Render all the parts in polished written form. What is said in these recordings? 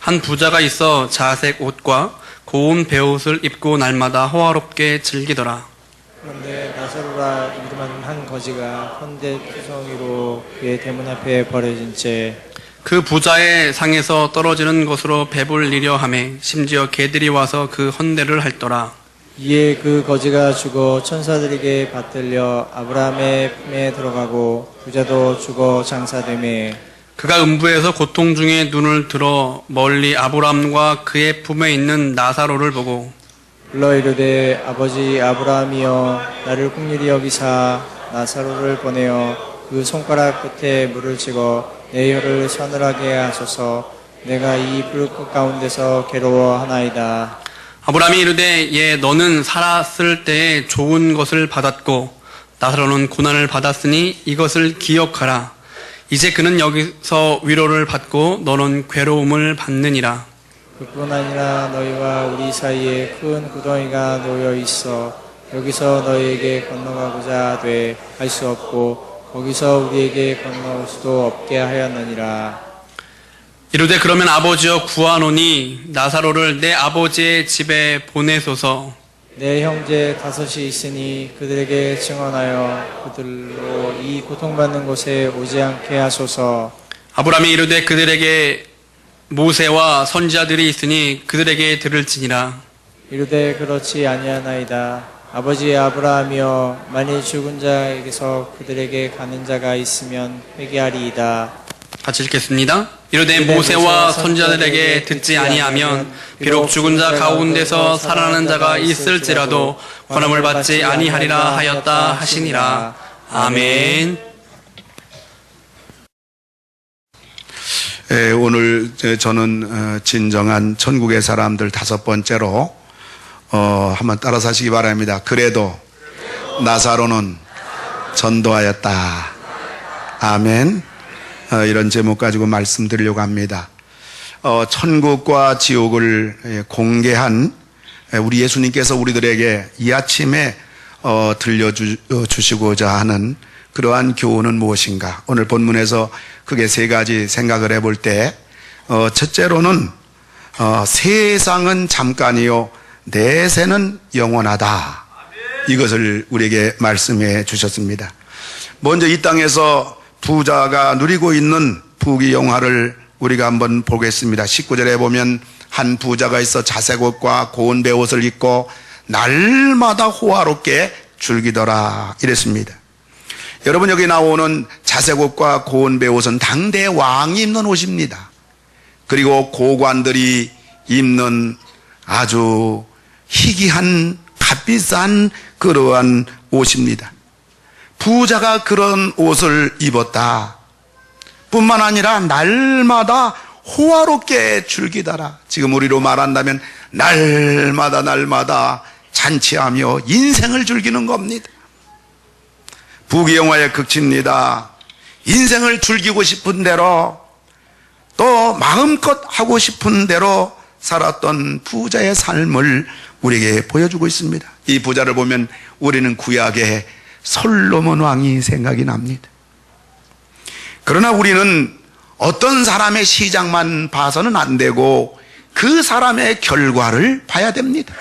한 부자가 있어 자색 옷과 고운 베옷을 입고 날마다 호화롭게 즐기더라. 그런데 나사로라 이름하는 한 거지가 헌데 투성이로 그의 대문 앞에 버려진 채 그 부자의 상에서 떨어지는 것으로 배불리려 하매 심지어 개들이 와서 그 헌대를 핥더라. 이에 그 거지가 죽어 천사들에게 받들려 아브라함의 품에 들어가고 부자도 죽어 장사되매 그가 음부에서 고통 중에 눈을 들어 멀리 아브라함과 그의 품에 있는 나사로를 보고 불러 이르되 아버지 아브라함이여 나를 긍휼히 여기사 나사로를 보내어 그 손가락 끝에 물을 찍어 내 혀를 서늘하게 하소서. 내가 이 불꽃 가운데서 괴로워하나이다. 아브라함이 이르되 예 너는 살았을 때에 좋은 것을 받았고 나사로는 고난을 받았으니 이것을 기억하라. 이제 그는 여기서 위로를 받고 너는 괴로움을 받느니라. 그뿐 아니라 너희와 우리 사이에 큰 구덩이가 놓여 있어 여기서 너희에게 건너가고자 하되 갈 수 없고 거기서 우리에게 건너올 수도 없게 하였느니라. 이르되 그러면 아버지여 구하노니 나사로를 내 아버지의 집에 보내소서. 내 형제 5이 있으니 그들에게 증언하여 그들로 이 고통받는 곳에 오지 않게 하소서. 아브라함이 이르되 그들에게 모세와 선지자들이 있으니 그들에게 들을지니라. 이르되 그렇지 아니하나이다. 아버지 아브라함이여 만일 죽은 자에게서 그들에게 가는 자가 있으면 회개하리이다. 같이 읽겠습니다. 이르되 모세와 선지자들에게 듣지 아니하면 비록 죽은 자 가운데서 살아나는 자가 있을지라도 권함을 받지 아니하리라 하였다 하시니라. 아멘. 오늘 저는 진정한 천국의 사람들 5번째로 한번 따라서 하시기 바랍니다. 그래도 나사로는 전도하였다. 아멘. 이런 제목 가지고 말씀드리려고 합니다. 천국과 지옥을 공개한 우리 예수님께서 우리들에게 이 아침에 들려주시고자 하는 그러한 교훈은 무엇인가? 오늘 본문에서 크게 3가지 생각을 해볼 때 첫째로는 세상은 잠깐이요 내세는 영원하다. 이것을 우리에게 말씀해 주셨습니다. 먼저 이 땅에서 부자가 누리고 있는 부귀영화를 우리가 한번 보겠습니다. 19절에 보면 한 부자가 있어 자색옷과 고운 베옷을 입고 날마다 호화롭게 즐기더라 이랬습니다. 여러분 여기 나오는 자색옷과 고운 베옷은 당대 왕이 입는 옷입니다. 그리고 고관들이 입는 아주 희귀한 값비싼 그러한 옷입니다. 부자가 그런 옷을 입었다 뿐만 아니라 날마다 호화롭게 즐기더라. 지금 우리로 말한다면 날마다 잔치하며 인생을 즐기는 겁니다. 부귀영화의 극치입니다. 인생을 즐기고 싶은 대로 또 마음껏 하고 싶은 대로 살았던 부자의 삶을 우리에게 보여주고 있습니다. 이 부자를 보면 우리는 구약의 솔로몬 왕이 생각이 납니다. 그러나 우리는 어떤 사람의 시작만 봐서는 안 되고 그 사람의 결과를 봐야 됩니다.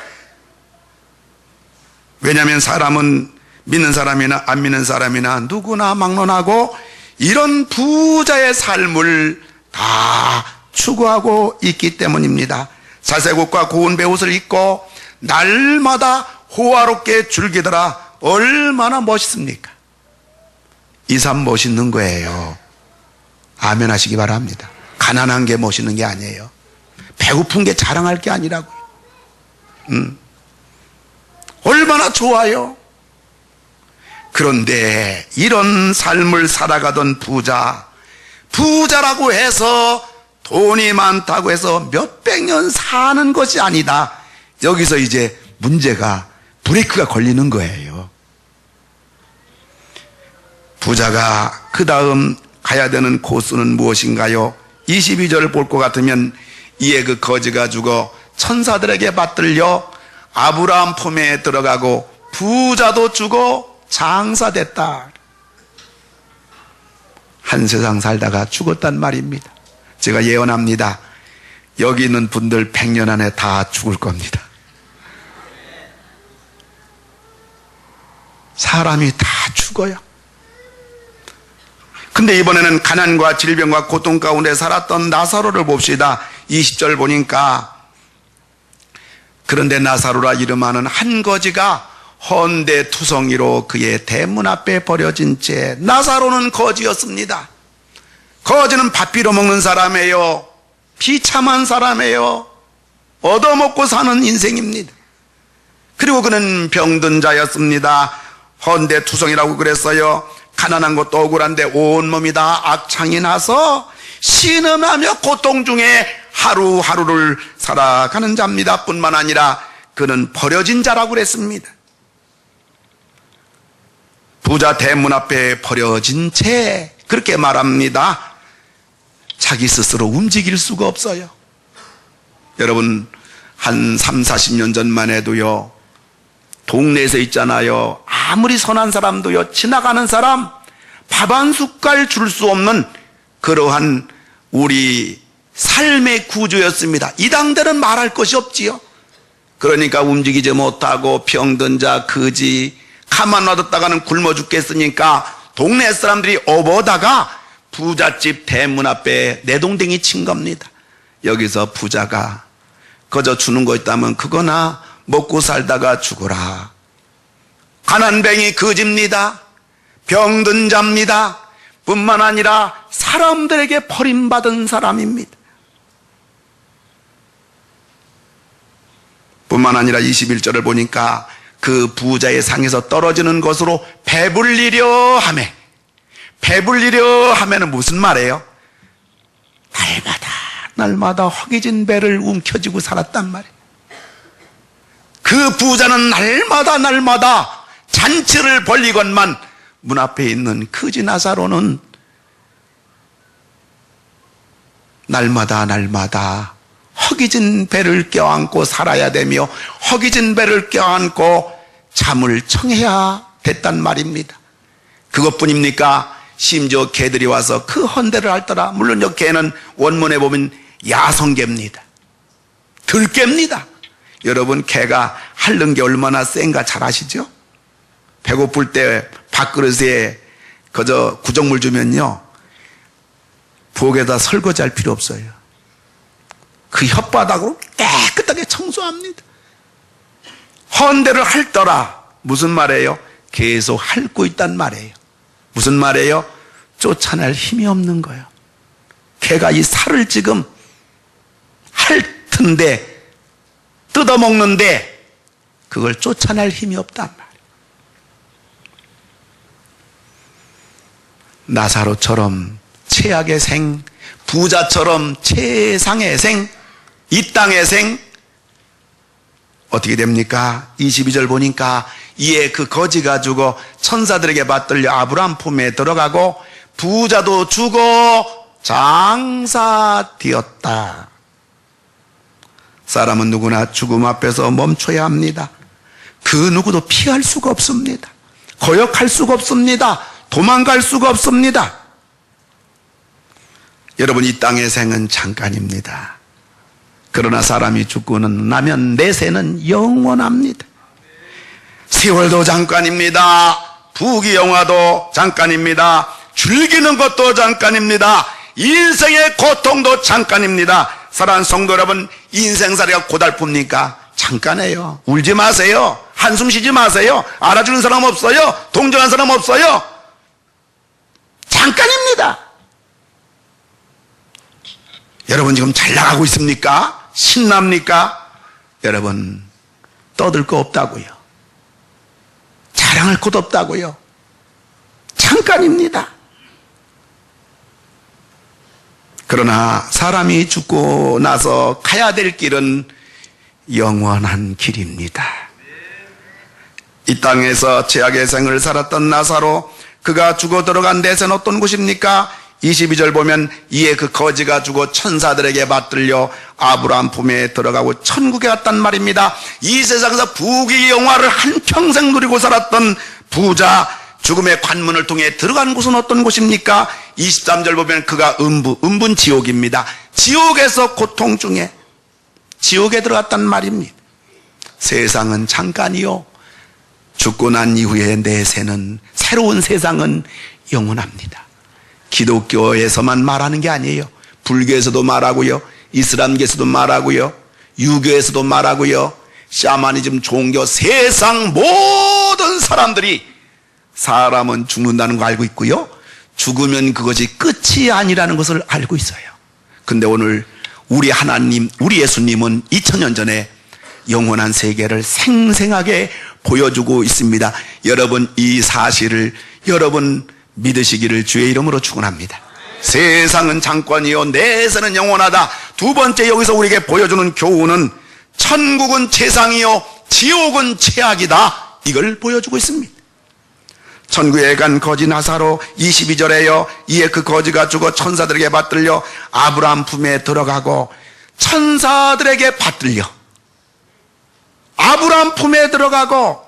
왜냐하면 사람은 믿는 사람이나 안 믿는 사람이나 누구나 막론하고 이런 부자의 삶을 다 추구하고 있기 때문입니다. 자색옷과 고운 베옷을 입고 날마다 호화롭게 즐기더라. 얼마나 멋있습니까? 이 삶 멋있는 거예요. 아멘 하시기 바랍니다. 가난한 게 멋있는 게 아니에요. 배고픈 게 자랑할 게 아니라고요. 얼마나 좋아요. 그런데 이런 삶을 살아가던 부자라고 해서 돈이 많다고 해서 몇백 년 사는 것이 아니다. 여기서 이제 문제가 브레이크가 걸리는 거예요. 부자가 그 다음 가야 되는 코스는 무엇인가요? 22절을 볼 것 같으면 이에 그 거지가 죽어 천사들에게 받들려 아브라함 품에 들어가고 부자도 죽어 장사됐다. 한 세상 살다가 죽었단 말입니다. 제가 예언합니다. 여기 있는 분들 100년 안에 다 죽을 겁니다. 사람이 다 죽어요. 근데 이번에는 가난과 질병과 고통 가운데 살았던 나사로를 봅시다. 20절 보니까 그런데 나사로라 이름하는 한 거지가 헌데 투성이로 그의 대문 앞에 버려진 채. 나사로는 거지였습니다. 거지는 밥 빌어먹는 사람이에요. 비참한 사람이에요. 얻어먹고 사는 인생입니다. 그리고 그는 병든 자였습니다. 헌데 투성이라고 그랬어요. 가난한 것도 억울한데 온몸이 다 악창이 나서 신음하며 고통 중에 하루하루를 살아가는 자입니다. 뿐만 아니라 그는 버려진 자라고 그랬습니다. 부자 대문 앞에 버려진 채 그렇게 말합니다. 자기 스스로 움직일 수가 없어요. 여러분 한 3, 40년 전만 해도요, 동네에서 있잖아요, 아무리 선한 사람도요, 지나가는 사람 밥 한 숟갈 줄 수 없는 그러한 우리 삶의 구조였습니다. 이 당대는 말할 것이 없지요. 그러니까 움직이지 못하고 병든 자, 거지, 가만 놔뒀다가는 굶어 죽겠으니까 동네 사람들이 업어다가 부잣집 대문 앞에 내동댕이 친 겁니다. 여기서 부자가 거저 주는 거 있다면 그거나 먹고 살다가 죽어라. 가난뱅이 거지입니다. 병든 자입니다. 뿐만 아니라 사람들에게 버림받은 사람입니다. 뿐만 아니라 21절을 보니까 그 부자의 상에서 떨어지는 것으로 배불리려 하매. 배불리려 하면은 무슨 말이에요? 날마다 허기진 배를 움켜쥐고 살았단 말이에요. 그 부자는 날마다 잔치를 벌리건만 문 앞에 있는 거지 나사로는 날마다 허기진 배를 껴안고 살아야 되며 허기진 배를 껴안고 잠을 청해야 됐단 말입니다. 그것뿐입니까? 심지어 개들이 와서 그 헌대를 핥더라. 물론 이 개는 원문에 보면 야성개입니다. 들개입니다. 여러분 개가 핥는 게 얼마나 센가 잘 아시죠? 배고플 때 밥그릇에 그저 구정물 주면요, 부엌에다 설거지할 필요 없어요. 그 혓바닥으로 깨끗하게 청소합니다. 헌대를 핥더라. 무슨 말이에요? 계속 핥고 있단 말이에요. 무슨 말이에요? 쫓아낼 힘이 없는 거예요. 개가 이 살을 지금 핥는데, 뜯어먹는데 그걸 쫓아낼 힘이 없단 말이에요. 나사로처럼 최악의 생, 부자처럼 최상의 생, 이 땅의 생, 어떻게 됩니까? 22절 보니까 이에 그 거지가 죽어 천사들에게 받들려 아브라함 품에 들어가고 부자도 죽어 장사되었다. 사람은 누구나 죽음 앞에서 멈춰야 합니다. 그 누구도 피할 수가 없습니다. 거역할 수가 없습니다. 도망갈 수가 없습니다. 여러분, 이 땅의 생은 잠깐입니다. 그러나 사람이 죽고 나면 내세는 영원합니다. 세월도 잠깐입니다. 부귀영화도 잠깐입니다. 즐기는 것도 잠깐입니다. 인생의 고통도 잠깐입니다. 사랑하는 성도 여러분, 인생살이가 고달픕니까? 잠깐이에요. 울지 마세요. 한숨 쉬지 마세요. 알아주는 사람 없어요. 동정한 사람 없어요. 잠깐입니다. 여러분 지금 잘 나가고 있습니까? 신납니까? 여러분 떠들 거 없다고요. 자랑할 곳 없다고요. 잠깐입니다. 그러나 사람이 죽고 나서 가야 될 길은 영원한 길입니다. 이 땅에서 죄악의 생을 살았던 나사로, 그가 죽어 들어간 데서는 어떤 곳입니까? 22절 보면 이에 그 거지가 죽어 천사들에게 받들려 아브라함 품에 들어가고 천국에 갔단 말입니다. 이 세상에서 부귀영화를 한평생 누리고 살았던 부자, 죽음의 관문을 통해 들어간 곳은 어떤 곳입니까? 23절 보면 그가 음분 지옥입니다. 지옥에서 고통 중에 지옥에 들어갔단 말입니다. 세상은 잠깐이요, 죽고 난 이후에 내세는 새로운 세상은 영원합니다. 기독교에서만 말하는 게 아니에요. 불교에서도 말하고요, 이슬람교에서도 말하고요, 유교에서도 말하고요, 샤머니즘, 종교, 세상 모든 사람들이 사람은 죽는다는 거 알고 있고요, 죽으면 그것이 끝이 아니라는 것을 알고 있어요. 근데 오늘 우리 하나님, 우리 예수님은 2000년 전에 영원한 세계를 생생하게 보여주고 있습니다. 여러분, 이 사실을 여러분 믿으시기를 주의 이름으로 축원합니다. 세상은 잠깐이요, 내세는 영원하다. 두 번째, 여기서 우리에게 보여주는 교훈은 천국은 최상이요, 지옥은 최악이다. 이걸 보여주고 있습니다. 천국에 간 거지 나사로 22절에요, 이에 그 거지가 죽어 천사들에게 받들려 아브라함 품에 들어가고, 천사들에게 받들려 아브라함 품에 들어가고.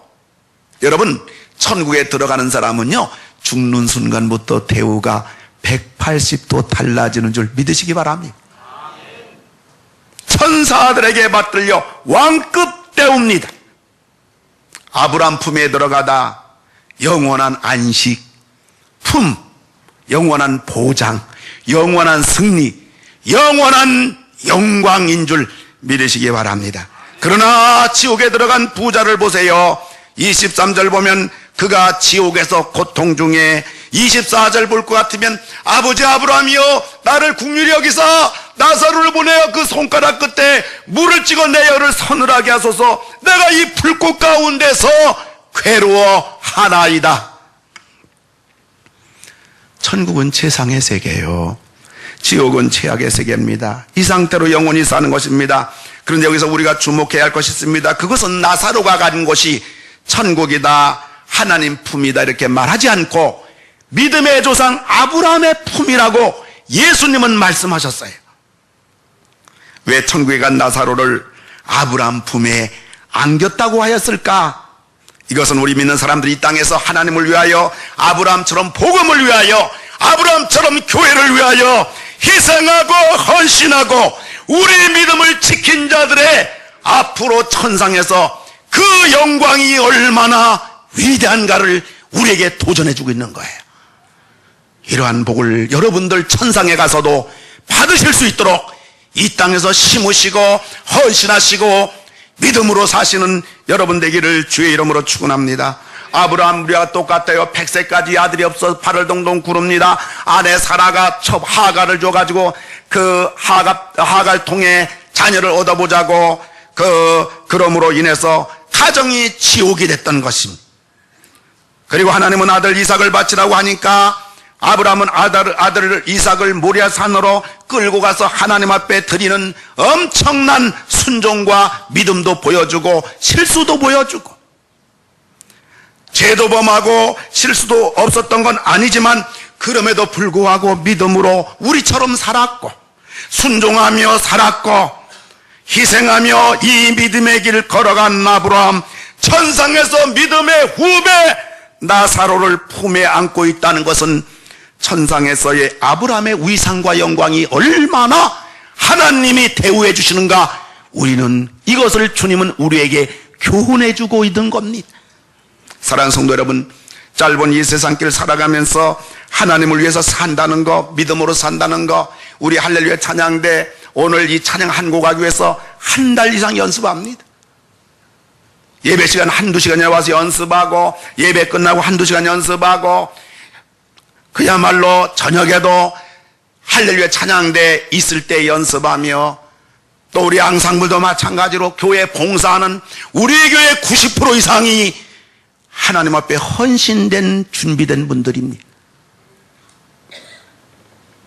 여러분, 천국에 들어가는 사람은요, 죽는 순간부터 대우가 180도 달라지는 줄 믿으시기 바랍니다. 천사들에게 받들려 왕급 대우입니다. 아브라함 품에 들어가다 영원한 안식, 품, 영원한 보장, 영원한 승리, 영원한 영광인 줄 믿으시기 바랍니다. 그러나 지옥에 들어간 부자를 보세요. 23절 보면 그가 지옥에서 고통 중에, 24절 볼 것 같으면 아버지 아브라함이여, 나를 긍휼히 여기사 나사로를 보내어 그 손가락 끝에 물을 찍어 내 혀를 서늘하게 하소서. 내가 이 불꽃 가운데서 괴로워하나이다. 천국은 최상의 세계예요, 지옥은 최악의 세계입니다. 이 상태로 영원히 사는 것입니다. 그런데 여기서 우리가 주목해야 할 것이 있습니다. 그것은 나사로가 간 곳이 천국이다, 하나님 품이다 이렇게 말하지 않고 믿음의 조상 아브라함의 품이라고 예수님은 말씀하셨어요. 왜 천국에 간 나사로를 아브라함 품에 안겼다고 하였을까? 이것은 우리 믿는 사람들이 이 땅에서 하나님을 위하여, 아브라함처럼 복음을 위하여, 아브라함처럼 교회를 위하여 희생하고 헌신하고 우리 믿음을 지킨 자들의 앞으로 천상에서 그 영광이 얼마나 위대한가를 우리에게 도전해주고 있는 거예요. 이러한 복을 여러분들 천상에 가서도 받으실 수 있도록 이 땅에서 심으시고 헌신하시고 믿음으로 사시는 여러분 되기를 주의 이름으로 축원합니다. 아브라함 우리와 똑같아요. 100세까지 아들이 없어 발을 동동 구릅니다. 아내 사라가 하가를 줘가지고 그 하가를 통해 자녀를 얻어보자고 그럼으로 인해서 가정이 지옥이 됐던 것입니다. 그리고 하나님은 아들 이삭을 바치라고 하니까 아브라함은 아들을 이삭을 모리아 산으로 끌고 가서 하나님 앞에 드리는 엄청난 순종과 믿음도 보여주고 실수도 보여주고, 죄도 범하고 실수도 없었던 건 아니지만 그럼에도 불구하고 믿음으로 우리처럼 살았고 순종하며 살았고 희생하며 이 믿음의 길 걸어간 아브라함, 천상에서 믿음의 후배 나사로를 품에 안고 있다는 것은 천상에서의 아브라함의 위상과 영광이 얼마나 하나님이 대우해 주시는가, 우리는 이것을 주님은 우리에게 교훈해 주고 있는 겁니다. 사랑하는 성도 여러분, 짧은 이 세상길 살아가면서 하나님을 위해서 산다는 거, 믿음으로 산다는 거, 우리 할렐루야 찬양대 오늘 이 찬양 한 곡 하기 위해서 한 달 이상 연습합니다. 예배 시간 한두 시간에 와서 연습하고 예배 끝나고 한두 시간 연습하고, 그야말로 저녁에도 할렐루야 찬양대 있을 때 연습하며, 또 우리 앙상블도 마찬가지로 교회 봉사하는 우리 교회 90% 이상이 하나님 앞에 헌신된 준비된 분들입니다.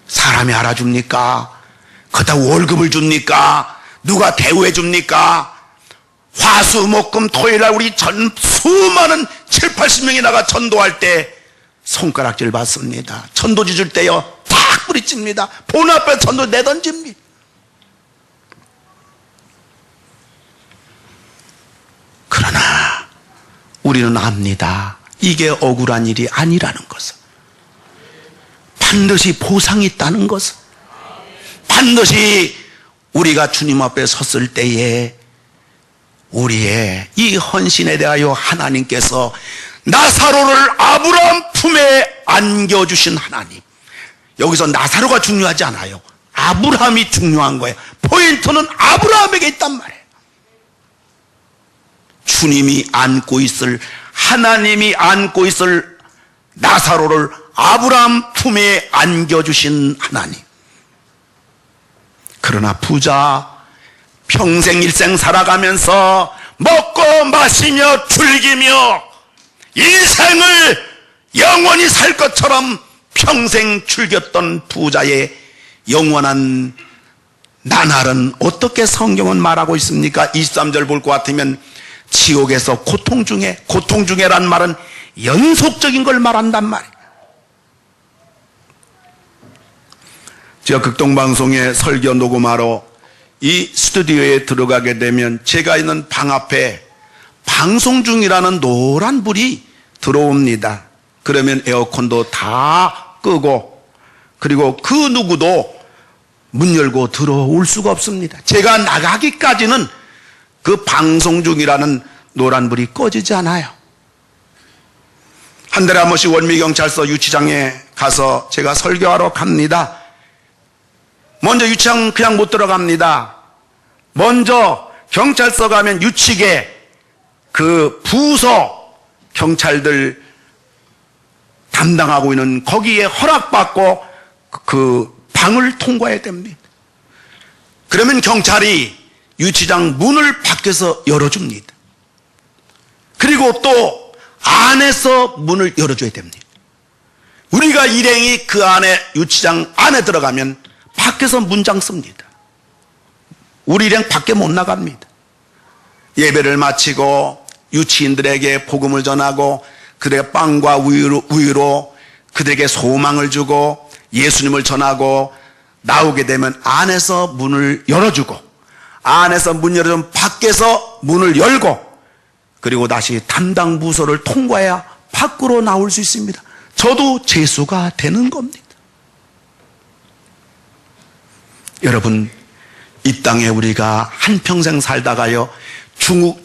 사람이 알아줍니까? 그렇다고 월급을 줍니까? 누가 대우해 줍니까? 화수목금 토요일날 우리 수많은 7, 80명이 나가 전도할 때 손가락질 받습니다. 전도지 줄 때요 탁 부딪힙니다. 본 앞에 전도 내던집니다. 그러나 우리는 압니다. 이게 억울한 일이 아니라는 것을, 반드시 보상이 있다는 것을, 반드시 우리가 주님 앞에 섰을 때에 우리의 이 헌신에 대하여 하나님께서 나사로를 아브라함 품에 안겨주신 하나님. 여기서 나사로가 중요하지 않아요. 아브라함이 중요한 거예요. 포인트는 아브라함에게 있단 말이에요. 주님이 안고 있을, 하나님이 안고 있을 나사로를 아브라함 품에 안겨주신 하나님. 그러나 부자, 평생 일생 살아가면서 먹고 마시며 즐기며 인생을 영원히 살 것처럼 평생 즐겼던 부자의 영원한 나날은 어떻게 성경은 말하고 있습니까? 23절 볼 것 같으면 지옥에서 고통 중에란 말은 연속적인 걸 말한단 말이에요. 제가 극동방송에 설교 녹음하러 이 스튜디오에 들어가게 되면 제가 있는 방 앞에 방송 중이라는 노란 불이 들어옵니다. 그러면 에어컨도 다 끄고, 그리고 그 누구도 문 열고 들어올 수가 없습니다. 제가 나가기까지는 그 방송 중이라는 노란불이 꺼지지 않아요. 한 달에 한 번씩 원미경찰서 유치장에 가서 제가 설교하러 갑니다. 먼저 유치장 그냥 못 들어갑니다. 먼저 경찰서 가면 유치계 그 부서 경찰들 담당하고 있는 거기에 허락받고 그 방을 통과해야 됩니다. 그러면 경찰이 유치장 문을 밖에서 열어줍니다. 그리고 또 안에서 문을 열어줘야 됩니다. 우리가 일행이 그 안에 유치장 안에 들어가면 밖에서 문장 씁니다. 우리 일행 밖에 못 나갑니다. 예배를 마치고 유치인들에게 복음을 전하고 그들에게 빵과 우유로 그들에게 소망을 주고 예수님을 전하고 나오게 되면 안에서 문을 열어주고, 안에서 문 열어주면 밖에서 문을 열고, 그리고 다시 담당 부서를 통과해야 밖으로 나올 수 있습니다. 저도 죄수가 되는 겁니다. 여러분, 이 땅에 우리가 한평생 살다가요,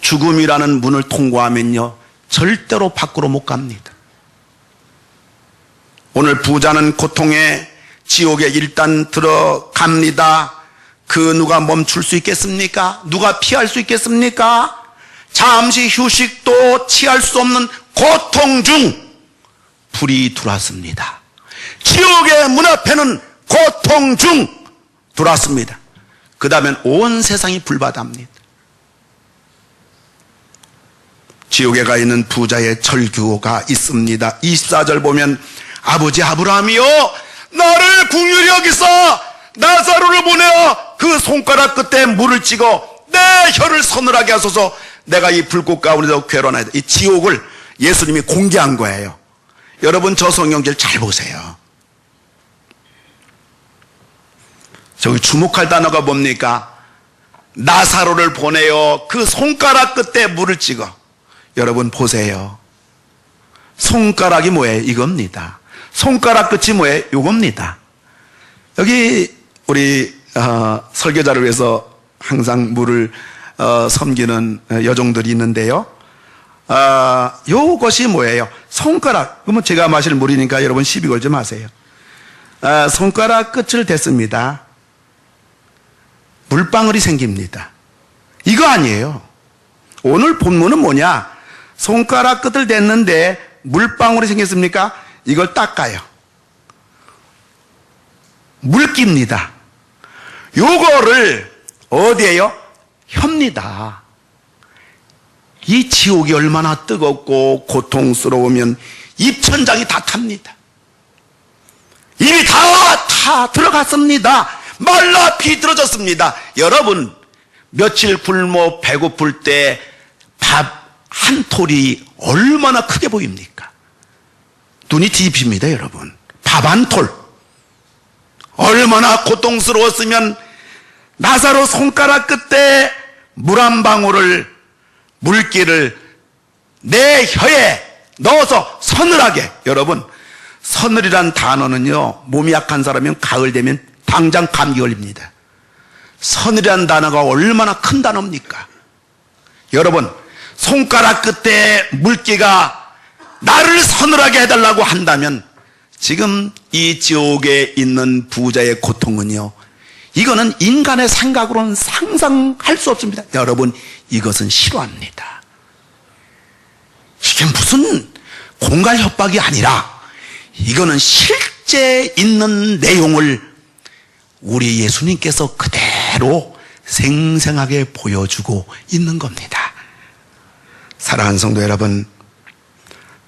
죽음이라는 문을 통과하면요, 절대로 밖으로 못 갑니다. 오늘 부자는 고통의 지옥에 일단 들어갑니다. 그 누가 멈출 수 있겠습니까? 누가 피할 수 있겠습니까? 잠시 휴식도 취할 수 없는 고통 중 불이 들어왔습니다. 지옥의 문 앞에는 고통 중 들어왔습니다. 그 다음엔 온 세상이 불바다입니다. 지옥에 가 있는 부자의 절규가 있습니다. 24절 보면 아버지 아브라함이요, 나를 긍휼히 여기서 나사로를 보내어 그 손가락 끝에 물을 찍어 내 혀를 서늘하게 하소서. 내가 이 불꽃 가운데서 괴로워하나이다. 이 지옥을 예수님이 공개한 거예요. 여러분, 저 성경절 잘 보세요. 저기 주목할 단어가 뭡니까? 나사로를 보내어 그 손가락 끝에 물을 찍어. 여러분 보세요. 손가락이 뭐예요? 이겁니다. 손가락 끝이 뭐예요? 이겁니다. 여기 우리 설교자를 위해서 항상 물을 섬기는 여종들이 있는데요. 요것이 뭐예요? 손가락. 그러면 제가 마실 물이니까 여러분 시비 걸지 마세요. 손가락 끝을 댔습니다. 물방울이 생깁니다. 이거 아니에요. 오늘 본문은 뭐냐? 손가락 끝을 댔는데 물방울이 생겼습니까? 이걸 닦아요. 물기입니다. 요거를 어디에요? 혀입니다. 이 지옥이 얼마나 뜨겁고 고통스러우면 입천장이 다 탑니다. 입이 다 들어갔습니다. 말라 비틀어졌습니다. 여러분, 며칠 굶어 배고플 때 밥 한 톨이 얼마나 크게 보입니까? 눈이 뒤집힙니다, 여러분. 밥 한 톨. 얼마나 고통스러웠으면 나사로 손가락 끝에 물 한 방울을, 물기를 내 혀에 넣어서 서늘하게. 여러분, 서늘이란 단어는요, 몸이 약한 사람이면 가을 되면 당장 감기 걸립니다. 선이라는 단어가 얼마나 큰 단어입니까? 여러분, 손가락 끝에 물기가 나를 서늘하게 해달라고 한다면 지금 이 지옥에 있는 부자의 고통은요, 이거는 인간의 생각으로는 상상할 수 없습니다. 여러분, 이것은 실화입니다. 이게 무슨 공갈 협박이 아니라 이거는 실제 있는 내용을 우리 예수님께서 그대로 생생하게 보여주고 있는 겁니다. 사랑하는 성도 여러분,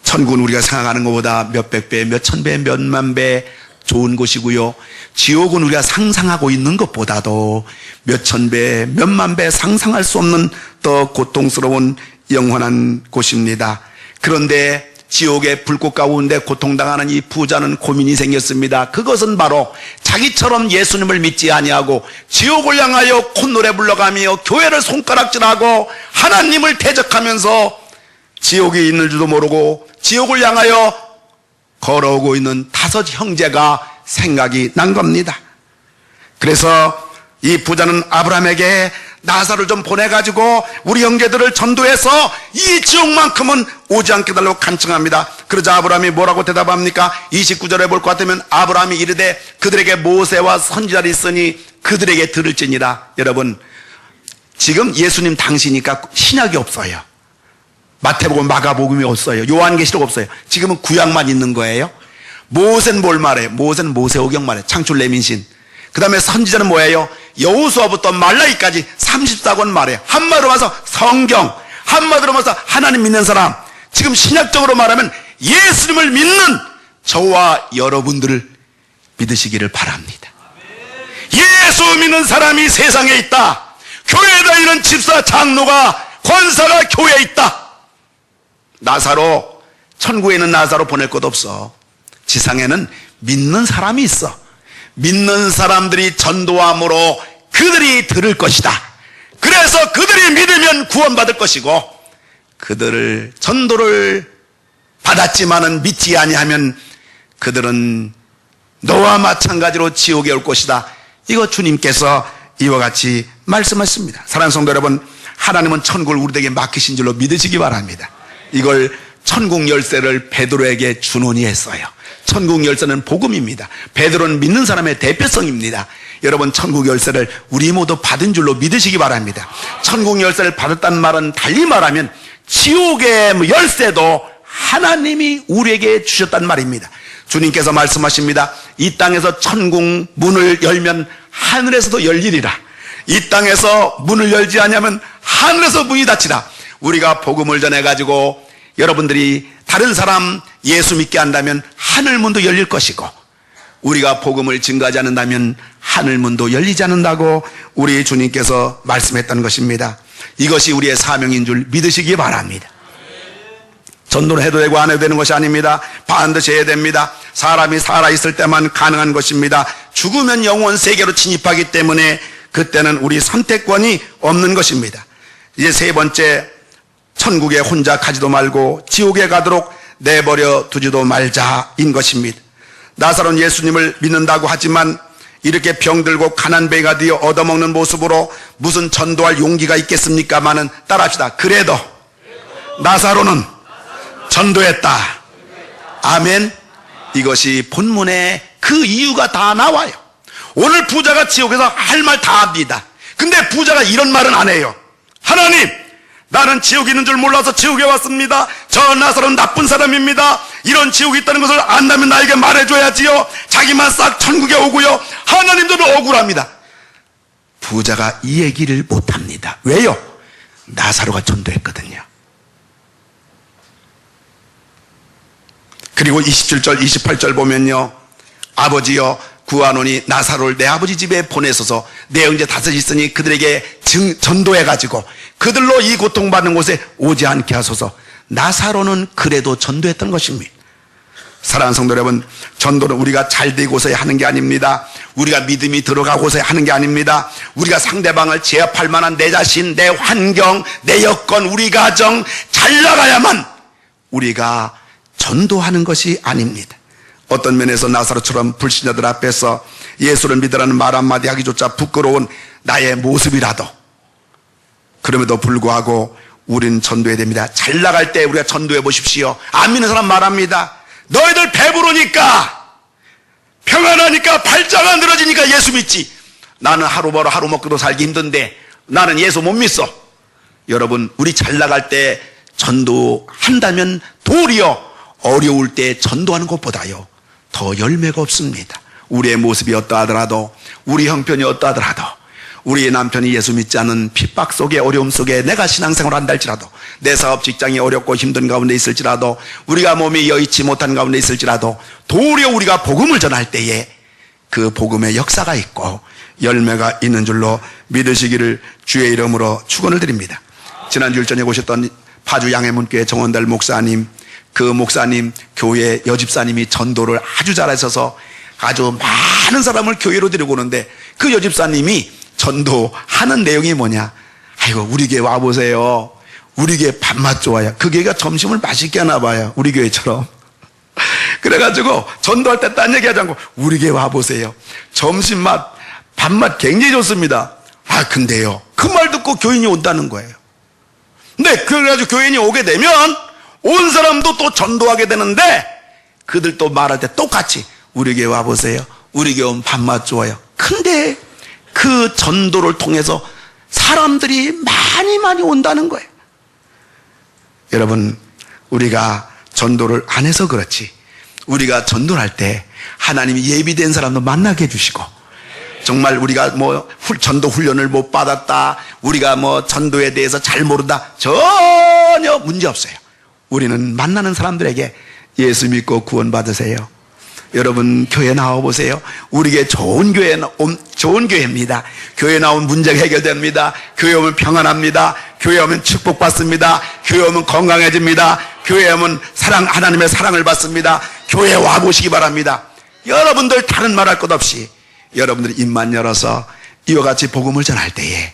천국은 우리가 생각하는 것보다 몇백 배, 몇천 배, 몇만 배 좋은 곳이고요. 지옥은 우리가 상상하고 있는 것보다도 몇천 배, 몇만 배 상상할 수 없는 더 고통스러운 영원한 곳입니다. 그런데 지옥의 불꽃 가운데 고통당하는 이 부자는 고민이 생겼습니다. 그것은 바로 자기처럼 예수님을 믿지 아니하고 지옥을 향하여 콧노래 불러가며 교회를 손가락질하고 하나님을 대적하면서 지옥이 있는 줄도 모르고 지옥을 향하여 걸어오고 있는 5 형제가 생각이 난 겁니다. 그래서 이 부자는 아브라함에게 나사로를 좀 보내가지고 우리 형제들을 전도해서 이 지옥만큼은 오지 않게 달라고 간청합니다. 그러자 아브라함이 뭐라고 대답합니까? 29절에 볼 것 같으면 아브라함이 이르되 그들에게 모세와 선지자를 있으니 그들에게 들을지니라. 여러분, 지금 예수님 당시니까 신약이 없어요. 마태복음, 마가복음이 없어요. 요한계시록 없어요. 지금은 구약만 있는 거예요. 모세는 뭘 말해요? 모세는 모세오경 말해요. 창출 레민신. 그 다음에 선지자는 뭐예요? 여호수아부터 말라기까지 34권 말해요. 한마디로 말해서 성경, 한마디로 말해서 하나님 믿는 사람. 지금 신약적으로 말하면 예수님을 믿는 저와 여러분들을 믿으시기를 바랍니다. 예수 믿는 사람이 세상에 있다. 교회 다니는 집사, 장로가, 권사가 교회에 있다. 나사로, 천국에 있는 나사로 보낼 것 없어. 지상에는 믿는 사람이 있어. 믿는 사람들이 전도함으로 그들이 들을 것이다. 그래서 그들이 믿으면 구원받을 것이고, 그들을 전도를 받았지만은 믿지 아니하면 그들은 너와 마찬가지로 지옥에 올 것이다. 이거 주님께서 이와 같이 말씀하십니다. 사랑하는 성도 여러분, 하나님은 천국을 우리에게 맡기신 줄로 믿으시기 바랍니다. 이걸 천국 열쇠를 베드로에게 준원이 했어요. 천국 열쇠는 복음입니다. 베드로는 믿는 사람의 대표성입니다. 여러분, 천국 열쇠를 우리 모두 받은 줄로 믿으시기 바랍니다. 천국 열쇠를 받았다는 말은 달리 말하면 지옥의 열쇠도 하나님이 우리에게 주셨단 말입니다. 주님께서 말씀하십니다. 이 땅에서 천국 문을 열면 하늘에서도 열리리라. 이 땅에서 문을 열지 않으면 하늘에서 문이 닫히라. 우리가 복음을 전해가지고 여러분들이 다른 사람 예수 믿게 한다면 하늘문도 열릴 것이고, 우리가 복음을 증거하지 않는다면 하늘문도 열리지 않는다고 우리 주님께서 말씀했던 것입니다. 이것이 우리의 사명인 줄 믿으시기 바랍니다. 전도를 해도 되고 안 해도 되는 것이 아닙니다. 반드시 해야 됩니다. 사람이 살아있을 때만 가능한 것입니다. 죽으면 영원 세계로 진입하기 때문에 그때는 우리 선택권이 없는 것입니다. 이제 세 번째, 천국에 혼자 가지도 말고 지옥에 가도록 내버려 두지도 말자인 것입니다. 나사로는 예수님을 믿는다고 하지만 이렇게 병들고 가난뱅이가 되어 얻어먹는 모습으로 무슨 전도할 용기가 있겠습니까마는 따라합시다. 그래도 나사로는 전도했다. 아멘. 이것이 본문에 그 이유가 다 나와요. 오늘 부자가 지옥에서 할 말 다 합니다. 근데 부자가 이런 말은 안 해요. 하나님, 나는 지옥이 있는 줄 몰라서 지옥에 왔습니다. 저 나사로는 나쁜 사람입니다. 이런 지옥이 있다는 것을 안다면 나에게 말해줘야지요. 자기만 싹 천국에 오고요. 하나님도 억울합니다. 부자가 이 얘기를 못합니다. 왜요? 나사로가 전도했거든요. 그리고 27절 28절 보면요, 아버지여 구하노니 나사로를 내 아버지 집에 보내소서. 내 형제 5이 있으니 그들에게 전도해가지고 그들로 이 고통받는 곳에 오지 않게 하소서. 나사로는 그래도 전도했던 것입니다. 사랑하는 성도 여러분, 전도는 우리가 잘 되고서 하는 게 아닙니다. 우리가 믿음이 들어가고서 하는 게 아닙니다. 우리가 상대방을 제압할 만한 내 자신, 내 환경, 내 여건, 우리 가정 잘 나가야만 우리가 전도하는 것이 아닙니다. 어떤 면에서 나사로처럼 불신자들 앞에서 예수를 믿으라는 말 한마디 하기조차 부끄러운 나의 모습이라도 그럼에도 불구하고 우리는 전도해야 됩니다. 잘 나갈 때 우리가 전도해 보십시오. 안 믿는 사람 말합니다. 너희들 배부르니까 평안하니까 발자가 늘어지니까 예수 믿지. 나는 하루 벌어 하루 먹고도 살기 힘든데 나는 예수 못 믿어. 여러분, 우리 잘 나갈 때 전도한다면 도리어 어려울 때 전도하는 것보다요 더 열매가 없습니다. 우리의 모습이 어떠하더라도, 우리 형편이 어떠하더라도, 우리의 남편이 예수 믿지 않은 핍박 속에, 어려움 속에 내가 신앙생활을 한다 할지라도, 내 사업 직장이 어렵고 힘든 가운데 있을지라도, 우리가 몸이 여의치 못한 가운데 있을지라도 도리어 우리가 복음을 전할 때에 그 복음의 역사가 있고 열매가 있는 줄로 믿으시기를 주의 이름으로 축원을 드립니다. 지난주 일전에 오셨던 파주 양해문교회 정원달 목사님, 그 목사님 교회 여집사님이 전도를 아주 잘하셔서 아주 많은 사람을 교회로 데리고 오는데, 그 여집사님이 전도하는 내용이 뭐냐? 아이고, 우리 교회 와보세요. 우리 교회 밥맛 좋아요. 그 교회가 점심을 맛있게 하나 봐요. 우리 교회처럼. 그래가지고 전도할 때 딴 얘기 하지 않고 우리 교회 와보세요. 점심맛, 밥맛 굉장히 좋습니다. 아, 근데요, 그 말 듣고 교인이 온다는 거예요. 근데 그래가지고 교인이 오게 되면 온 사람도 또 전도하게 되는데, 그들 또 말할 때 똑같이 우리 교회 와보세요. 우리 교회 오면 밥맛 좋아요. 근데 그 전도를 통해서 사람들이 많이 온다는 거예요. 여러분, 우리가 전도를 안 해서 그렇지, 우리가 전도를 할 때 하나님이 예비된 사람도 만나게 해주시고, 정말 우리가 뭐 전도 훈련을 못 받았다, 우리가 뭐 전도에 대해서 잘 모른다, 전혀 문제 없어요. 우리는 만나는 사람들에게 예수 믿고 구원 받으세요. 여러분, 교회 나와보세요. 우리 교회 좋은 교회입니다. 교회 나오면 문제가 해결됩니다. 교회 오면 평안합니다. 교회 오면 축복받습니다. 교회 오면 건강해집니다. 교회 오면 하나님의 사랑을 받습니다. 교회 와보시기 바랍니다. 여러분들 다른 말할 것 없이 여러분들이 입만 열어서 이와 같이 복음을 전할 때에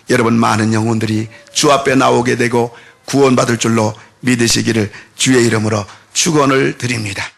여러분 많은 영혼들이 주 앞에 나오게 되고 구원받을 줄로 믿으시기를 주의 이름으로 축원을 드립니다.